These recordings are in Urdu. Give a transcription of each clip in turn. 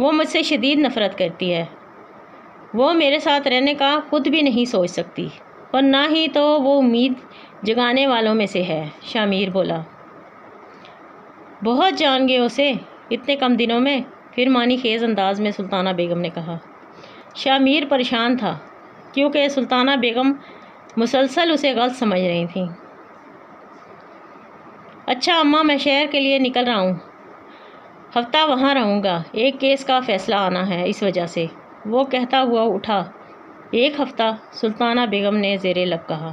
وہ مجھ سے شدید نفرت کرتی ہے، وہ میرے ساتھ رہنے کا خود بھی نہیں سوچ سکتی، اور نہ ہی تو وہ امید جگانے والوں میں سے ہے، شامیر بولا۔ بہت جان گئے اسے اتنے کم دنوں میں، پھر معنی خیز انداز میں سلطانہ بیگم نے کہا۔ شامیر پریشان تھا کیونکہ سلطانہ بیگم مسلسل اسے غلط سمجھ رہی تھیں۔ اچھا اماں، میں شہر کے لیے نکل رہا ہوں، ہفتہ وہاں رہوں گا، ایک کیس کا فیصلہ آنا ہے، اس وجہ سے۔ وہ کہتا ہوا اٹھا۔ ایک ہفتہ؟ سلطانہ بیگم نے زیر لب کہا۔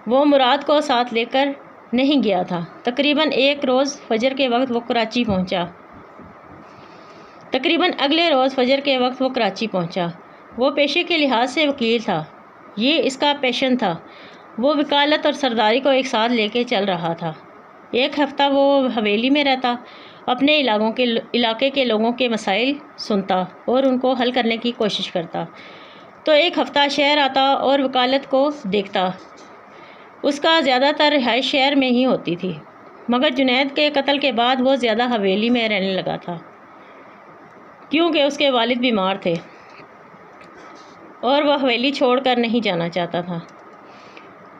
وہ مراد کو ساتھ لے کر نہیں گیا تھا۔ تقریباً ایک روز فجر کے وقت وہ کراچی پہنچا۔ وہ پیشے کے لحاظ سے وکیل تھا، یہ اس کا پیشن تھا۔ وہ وکالت اور سرداری کو ایک ساتھ لے کے چل رہا تھا۔ ایک ہفتہ وہ حویلی میں رہتا، اپنے علاقے کے لوگوں کے مسائل سنتا اور ان کو حل کرنے کی کوشش کرتا، تو ایک ہفتہ شہر آتا اور وکالت کو دیکھتا۔ اس کا زیادہ تر رہائش شہر میں ہی ہوتی تھی، مگر جنید کے قتل کے بعد وہ زیادہ حویلی میں رہنے لگا تھا، کیونکہ اس کے والد بیمار تھے اور وہ حویلی چھوڑ کر نہیں جانا چاہتا تھا،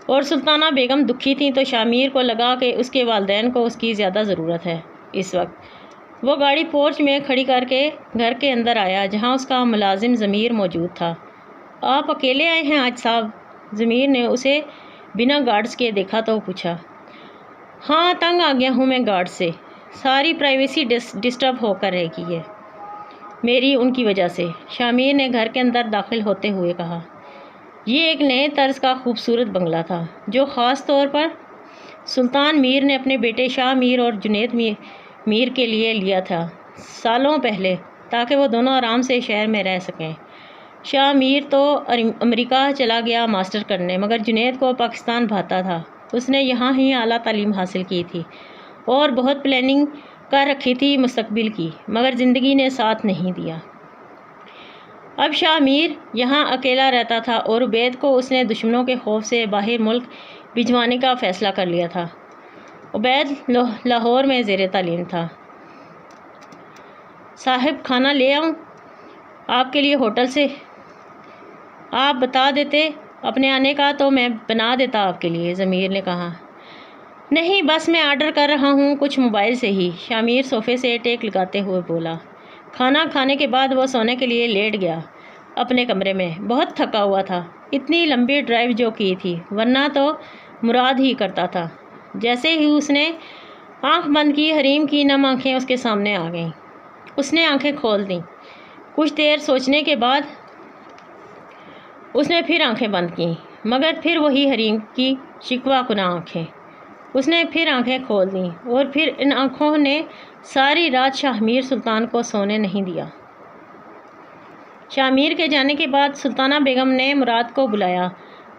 اور سلطانہ بیگم دکھی تھیں، تو شامیر کو لگا کہ اس کے والدین کو اس کی زیادہ ضرورت ہے اس وقت۔ وہ گاڑی پورچ میں کھڑی کر کے گھر کے اندر آیا، جہاں اس کا ملازم ضمیر موجود تھا۔ آپ اکیلے آئے ہیں آج صاحب؟ ضمیر نے اسے بنا گارڈز کے دیکھا تو پوچھا۔ ہاں، تنگ آ گیا ہوں میں گارڈ سے، ساری پرائیویسی ڈسٹرب ہو کر رہ گئی ہے میری ان کی وجہ سے، شامیر نے گھر کے اندر داخل ہوتے ہوئے کہا۔ یہ ایک نئے طرز کا خوبصورت بنگلہ تھا، جو خاص طور پر سلطان میر نے اپنے بیٹے شاہ میر اور جنید میر کے لیے لیا تھا سالوں پہلے، تاکہ وہ دونوں آرام سے شہر میں رہ سکیں۔ شاہ میر تو امریکہ چلا گیا ماسٹر کرنے، مگر جنید کو پاکستان بھاتا تھا۔ اس نے یہاں ہی اعلیٰ تعلیم حاصل کی تھی اور بہت پلاننگ کر رکھی تھی مستقبل کی، مگر زندگی نے ساتھ نہیں دیا۔ اب شاہ میر یہاں اکیلا رہتا تھا، اور عبید کو اس نے دشمنوں کے خوف سے باہر ملک بھجوانے کا فیصلہ کر لیا تھا۔ عبید لاہور میں زیر تعلیم تھا۔ صاحب، کھانا لے آؤں آپ کے لیے ہوٹل سے؟ آپ بتا دیتے اپنے آنے کا تو میں بنا دیتا آپ کے لیے، ضمیر نے کہا۔ نہیں، بس میں آرڈر کر رہا ہوں کچھ موبائل سے ہی، شامیر صوفے سے ٹیک لگاتے ہوئے بولا۔ کھانا کھانے کے بعد وہ سونے کے لیے لیٹ گیا اپنے کمرے میں۔ بہت تھکا ہوا تھا، اتنی لمبی ڈرائیو جو کی تھی، ورنہ تو مراد ہی کرتا تھا۔ جیسے ہی اس نے آنکھ بند کی، حریم کی نم آنکھیں اس کے سامنے آ گئیں۔ اس نے آنکھیں کھول دیں۔ کچھ دیر سوچنے کے بعد اس نے پھر آنکھیں بند کیں، مگر پھر وہی حریم کی شکوہ کناں آنکھیں۔ اس نے پھر آنکھیں کھول دیں، اور پھر ان آنکھوں نے ساری رات شاہ میر سلطان کو سونے نہیں دیا۔ شاہ میر کے جانے کے بعد سلطانہ بیگم نے مراد کو بلایا۔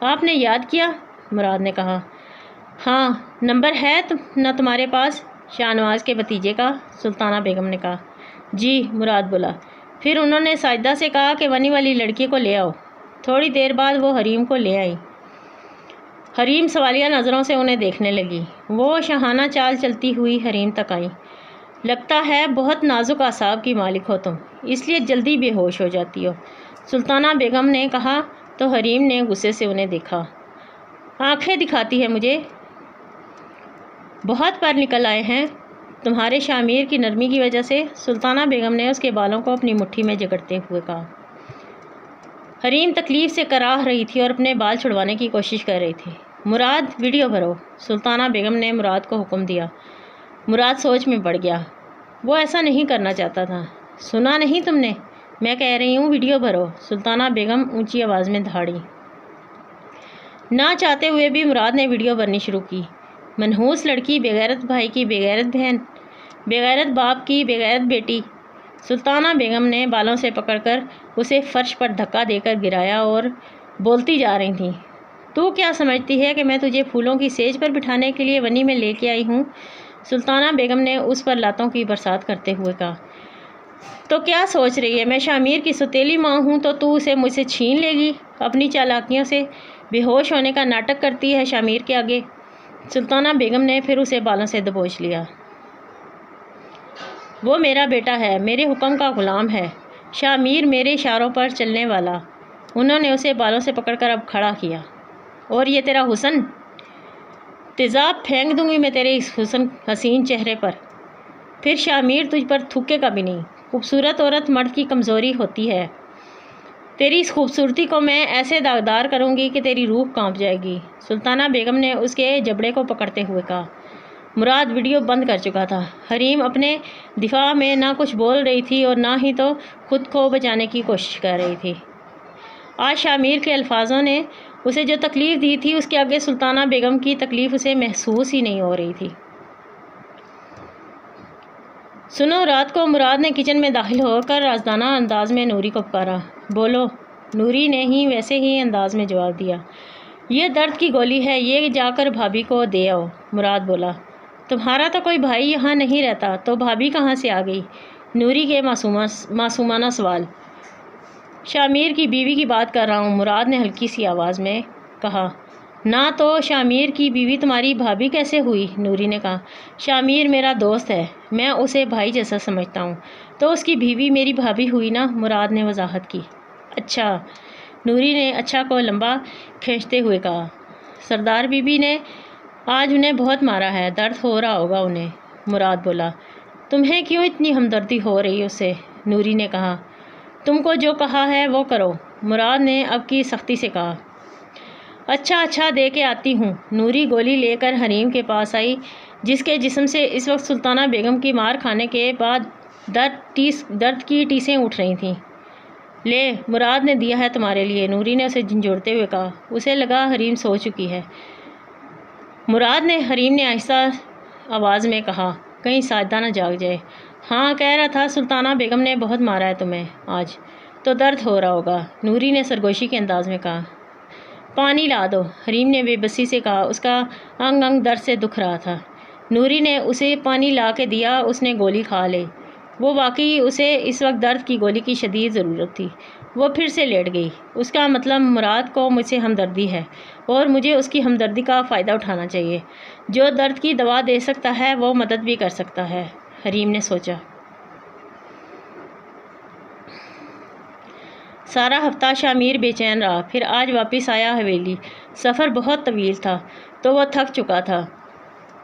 آپ نے یاد کیا؟ مراد نے کہا۔ ہاں، نمبر ہے نہ تمہارے پاس شاہ نواز کے بھتیجے کا؟ سلطانہ بیگم نے کہا۔ جی، مراد بولا۔ پھر انہوں نے ساجدہ سے کہا کہ ونی والی لڑکی کو لے آؤ۔ تھوڑی دیر بعد وہ حریم کو لے آئی۔ حریم سوالیہ نظروں سے انہیں دیکھنے لگی۔ وہ شاہانہ چال چلتی ہوئی حریم تک آئی۔ لگتا ہے بہت نازک اعصاب کی مالک ہو تم، اس لیے جلدی بے ہوش ہو جاتی ہو، سلطانہ بیگم نے کہا، تو حریم نے غصے سے انہیں دیکھا۔ آنکھیں دکھاتی ہے مجھے، بہت پر نکل آئے ہیں تمہارے شاہ میر کی نرمی کی وجہ سے، سلطانہ بیگم نے اس کے بالوں کو اپنی مٹھی میں جکڑتے ہوئے کہا۔ حریم تکلیف سے کراہ رہی تھی اور اپنے بال چھڑوانے کی کوشش کر رہی تھی۔ مراد، ویڈیو بھرو، سلطانہ بیگم نے مراد کو حکم دیا۔ مراد سوچ میں پڑ گیا، وہ ایسا نہیں کرنا چاہتا تھا۔ سنا نہیں تم نے؟ میں کہہ رہی ہوں ویڈیو بھرو، سلطانہ بیگم اونچی آواز میں دھاڑی۔ نہ چاہتے ہوئے بھی مراد نے ویڈیو بھرنی شروع کی۔ منحوس لڑکی، بےغیرت بھائی کی بےغیرت بہن، بےغیرت باپ کی بےغیرت بیٹی۔ سلطانہ بیگم نے بالوں سے پکڑ کر اسے فرش پر دھکا دے کر گرایا اور بولتی جا رہی تھیں۔ تو کیا سمجھتی ہے کہ میں تجھے پھولوں کی سیج پر بٹھانے کے لیے ونی میں لے کے آئی ہوں؟ سلطانہ بیگم نے اس پر لاتوں کی برسات کرتے ہوئے کہا۔ تو کیا سوچ رہی ہے میں شاہ میر کی سوتیلی ماں ہوں تو تو اسے مجھ سے چھین لے گی؟ اپنی چالاکیوں سے بے ہوش ہونے کا ناٹک کرتی ہے شاہ میر کے آگے۔ سلطانہ بیگم نے پھر اسے بالوں سے دبوچ لیا۔ وہ میرا بیٹا ہے، میرے حکم کا غلام ہے، شامیر میرے اشاروں پر چلنے والا۔ انہوں نے اسے بالوں سے پکڑ کر اب کھڑا کیا۔ اور یہ تیرا حسن؟ تیزاب پھینک دوں گی میں تیرے اس حسین چہرے پر، پھر شامیر تجھ پر تھوکے کا بھی نہیں۔ خوبصورت عورت مرد کی کمزوری ہوتی ہے، تیری اس خوبصورتی کو میں ایسے داغدار کروں گی کہ تیری روح کانپ جائے گی۔ سلطانہ بیگم نے اس کے جبڑے کو پکڑتے ہوئے کہا۔ مراد ویڈیو بند کر چکا تھا۔ حریم اپنے دفاع میں نہ کچھ بول رہی تھی اور نہ ہی تو خود کو بچانے کی کوشش کر رہی تھی۔ آج شامیر کے الفاظوں نے اسے جو تکلیف دی تھی، اس کے آگے سلطانہ بیگم کی تکلیف اسے محسوس ہی نہیں ہو رہی تھی۔ سنو، رات کو مراد نے کچن میں داخل ہو کر رازدانہ انداز میں نوری کو پکارا۔ بولو۔ نوری نے ہی ویسے ہی انداز میں جواب دیا۔ یہ درد کی گولی ہے، یہ جا کر بھابھی کو دے آؤ۔ مراد بولا۔ تمہارا تو کوئی بھائی یہاں نہیں رہتا، تو بھابھی کہاں سے آ گئی؟ نوری کے معصومانہ سوال۔ شامیر کی بیوی کی بات کر رہا ہوں، مراد نے ہلکی سی آواز میں کہا۔ نہ تو شامیر کی بیوی تمہاری بھابھی کیسے ہوئی؟ نوری نے کہا۔ شامیر میرا دوست ہے، میں اسے بھائی جیسا سمجھتا ہوں، تو اس کی بیوی میری بھابھی ہوئی نا، مراد نے وضاحت کی۔ اچھا، نوری نے اچھا کو لمبا کھینچتے ہوئے کہا۔ سردار بی بی نے آج انہیں بہت مارا ہے، درد ہو رہا ہوگا انہیں، مراد بولا۔ تمہیں کیوں اتنی ہمدردی ہو رہی اس سے؟ نوری نے کہا۔ تم کو جو کہا ہے وہ کرو، مراد نے اب کی سختی سے کہا۔ اچھا دے کے آتی ہوں۔ نوری گولی لے کر حریم کے پاس آئی، جس کے جسم سے اس وقت سلطانہ بیگم کی مار کھانے کے بعد درد کی ٹیسیں اٹھ رہی تھیں۔ لے، مراد نے دیا ہے تمہارے لیے، نوری نے اسے جھنجھوڑتے ہوئے کہا۔ اسے لگا حریم سو چکی ہے۔ مراد نے حریم نے آہستہ آواز میں کہا، کہیں ساجدہ نہ جاگ جائے۔ ہاں، کہہ رہا تھا سلطانہ بیگم نے بہت مارا ہے تمہیں آج، تو درد ہو رہا ہوگا، نوری نے سرگوشی کے انداز میں کہا۔ پانی لا دو، حریم نے بے بسی سے کہا۔ اس کا انگ درد سے دکھ رہا تھا۔ نوری نے اسے پانی لا کے دیا، اس نے گولی کھا لی۔ وہ واقعی اسے اس وقت درد کی گولی کی شدید ضرورت تھی۔ وہ پھر سے لیٹ گئی۔ اس کا مطلب مراد کو مجھ سے ہمدردی ہے اور مجھے اس کی ہمدردی کا فائدہ اٹھانا چاہیے۔ جو درد کی دوا دے سکتا ہے وہ مدد بھی کر سکتا ہے، حریم نے سوچا۔ سارا ہفتہ شامیر بے چین رہا، پھر آج واپس آیا حویلی۔ سفر بہت طویل تھا تو وہ تھک چکا تھا۔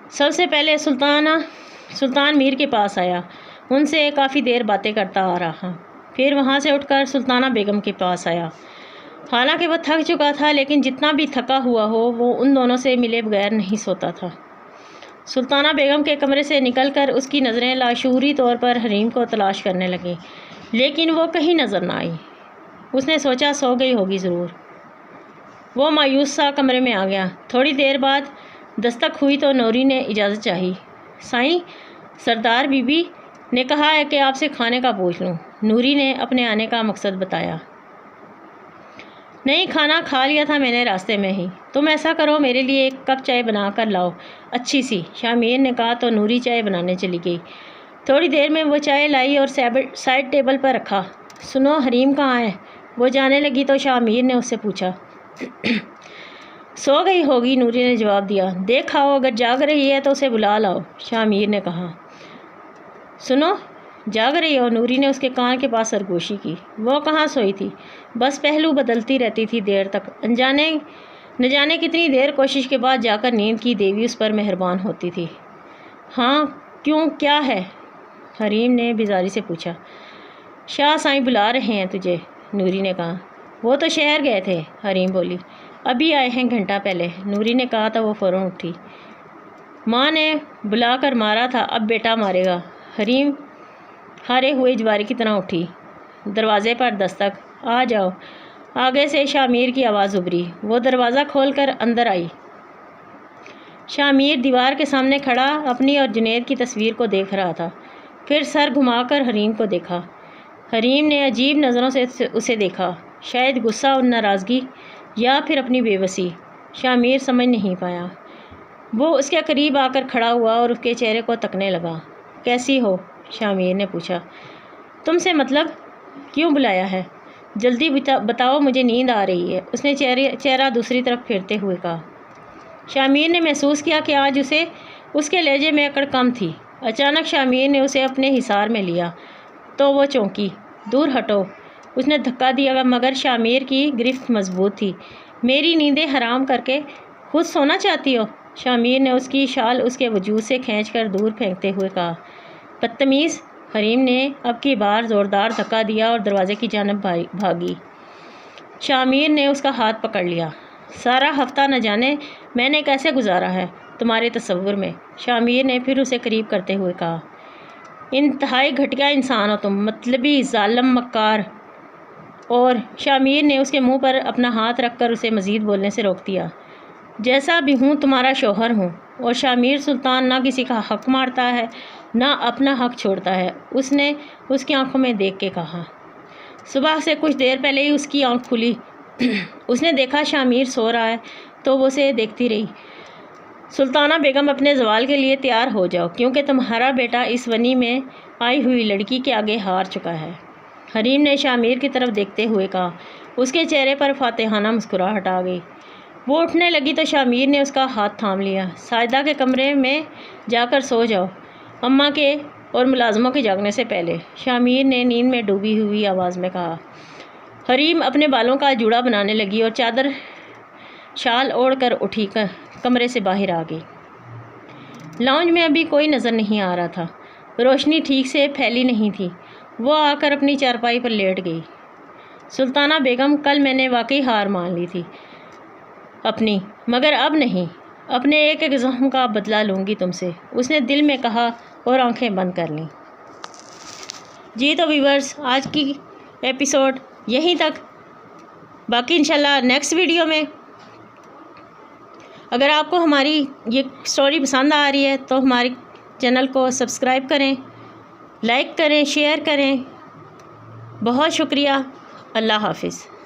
سب سے پہلے سلطان میر کے پاس آیا، ان سے کافی دیر باتیں کرتا آ رہا، پھر وہاں سے اٹھ کر سلطانہ بیگم کے پاس آیا۔ حالانکہ وہ تھک چکا تھا، لیکن جتنا بھی تھکا ہوا ہو وہ ان دونوں سے ملے بغیر نہیں سوتا تھا۔ سلطانہ بیگم کے کمرے سے نکل کر اس کی نظریں لاشعوری طور پر حریم کو تلاش کرنے لگیں، لیکن وہ کہیں نظر نہ آئی۔ اس نے سوچا سو گئی ہوگی ضرور۔ وہ مایوس سا کمرے میں آ گیا۔ تھوڑی دیر بعد دستک ہوئی تو نوری نے اجازت چاہی۔ سائیں، سردار بی بی نے کہا ہے کہ آپ سے کھانے کا پوچھ لوں۔ نوری نے اپنے آنے کا مقصد بتایا۔ نہیں، کھانا کھا لیا تھا میں نے راستے میں ہی۔ تم ایسا کرو، میرے لیے ایک کپ چائے بنا کر لاؤ، اچھی سی، شامیر نے کہا تو نوری چائے بنانے چلی گئی۔ تھوڑی دیر میں وہ چائے لائی اور سائڈ ٹیبل پر رکھا۔ سنو، حریم کہاں ہے؟ وہ جانے لگی تو شامیر نے اس سے پوچھا۔ سو گئی ہوگی، نوری نے جواب دیا۔ دیکھ آؤ، اگر جاگ رہی ہے تو اسے بلا لاؤ، شامیر نے کہا۔ سنو، جاگ رہی ہو؟ نوری نے اس کے کان کے پاس سرگوشی کی۔ وہ کہاں سوئی تھی، بس پہلو بدلتی رہتی تھی دیر تک، نہ جانے کتنی دیر کوشش کے بعد جا کر نیند کی دیوی اس پر مہربان ہوتی تھی۔ ہاں، کیوں، کیا ہے؟ حریم نے بیزاری سے پوچھا۔ شاہ سائیں بلا رہے ہیں تجھے، نوری نے کہا۔ وہ تو شہر گئے تھے، حریم بولی، ابھی آئے ہیں گھنٹہ پہلے، نوری نے کہا تو وہ فوراً اٹھی۔ ماں نے بلا کر مارا تھا، اب بیٹا مارے گا، حریم ہارے ہوئے جواری کی طرح اٹھی۔ دروازے پر دستک، آ جاؤ، آگے سے شامیر کی آواز ابھری۔ وہ دروازہ کھول کر اندر آئی۔ شامیر دیوار کے سامنے کھڑا اپنی اور جنید کی تصویر کو دیکھ رہا تھا، پھر سر گھما کر حریم کو دیکھا۔ حریم نے عجیب نظروں سے اسے دیکھا، شاید غصہ اور ناراضگی یا پھر اپنی بے بسی، شامیر سمجھ نہیں پایا۔ وہ اس کے قریب آ کر کھڑا ہوا اور اس کے چہرے کو تکنے لگا۔ کیسی ہو؟ شامیر نے پوچھا۔ تم سے مطلب؟ کیوں بلایا ہے؟ جلدی بتاؤ، مجھے نیند آ رہی ہے، اس نے چہرہ دوسری طرف پھیرتے ہوئے کہا۔ شامیر نے محسوس کیا کہ آج اسے اس کے لہجے میں اکڑ کم تھی۔ اچانک شامیر نے اسے اپنے حصار میں لیا تو وہ چونکی۔ دور ہٹو، اس نے دھکا دیا مگر شامیر کی گرفت مضبوط تھی۔ میری نیندیں حرام کر کے خود سونا چاہتی ہو؟ شامیر نے اس کی شال اس کے وجود سے کھینچ کر دور پھینکتے ہوئے کہا۔ بدتمیز! حریم نے اب کی بار زوردار دھکا دیا اور دروازے کی جانب بھاگی۔ شامیر نے اس کا ہاتھ پکڑ لیا۔ سارا ہفتہ نہ جانے میں نے کیسے گزارا ہے تمہارے تصور میں، شامیر نے پھر اسے قریب کرتے ہوئے کہا۔ انتہائی گھٹیا انسان ہو تم، مطلبی، ظالم، مکار۔ اور شامیر نے اس کے منہ پر اپنا ہاتھ رکھ کر اسے مزید بولنے سے روک دیا۔ جیسا بھی ہوں تمہارا شوہر ہوں۔ اور شامیر سلطان نہ کسی کا حق مارتا ہے نہ اپنا حق چھوڑتا ہے، اس نے اس کی آنکھوں میں دیکھ کے کہا۔ صبح سے کچھ دیر پہلے ہی اس کی آنکھ کھلی۔ اس نے دیکھا شامیر سو رہا ہے تو وہ اسے دیکھتی رہی۔ سلطانہ بیگم، اپنے زوال کے لیے تیار ہو جاؤ کیونکہ تمہارا بیٹا اس ونی میں آئی ہوئی لڑکی کے آگے ہار چکا ہے، حریم نے شامیر کی طرف دیکھتے ہوئے کہا۔ اس کے چہرے پر فاتحانہ مسکراہٹ آ گئی۔ وہ اٹھنے لگی تو شامیر نے اس کا ہاتھ تھام لیا۔ ساجدہ کے کمرے میں جا کر سو جاؤ، اماں کے اور ملازموں کے جاگنے سے پہلے، شامیر نے نیند میں ڈوبی ہوئی آواز میں کہا۔ حریم اپنے بالوں کا جوڑا بنانے لگی اور چادر شال اوڑھ کر اٹھی کمرے سے باہر آ گئی۔ لاؤنج میں ابھی کوئی نظر نہیں آ رہا تھا، روشنی ٹھیک سے پھیلی نہیں تھی۔ وہ آ کر اپنی چارپائی پر لیٹ گئی۔ سلطانہ بیگم، کل میں نے واقعی ہار مان لی تھی اپنی، مگر اب نہیں، اپنے ایک ایک زخم کا بدلہ لوں گی تم سے، اس نے دل میں کہا اور آنکھیں بند کر لیں۔ جی تو ویورز، آج کی ایپیسوڈ یہیں تک، باقی انشاءاللہ نیکسٹ ویڈیو میں۔ اگر آپ کو ہماری یہ سٹوری پسند آ رہی ہے تو ہمارے چینل کو سبسکرائب کریں، لائک کریں، شیئر کریں۔ بہت شکریہ۔ اللہ حافظ۔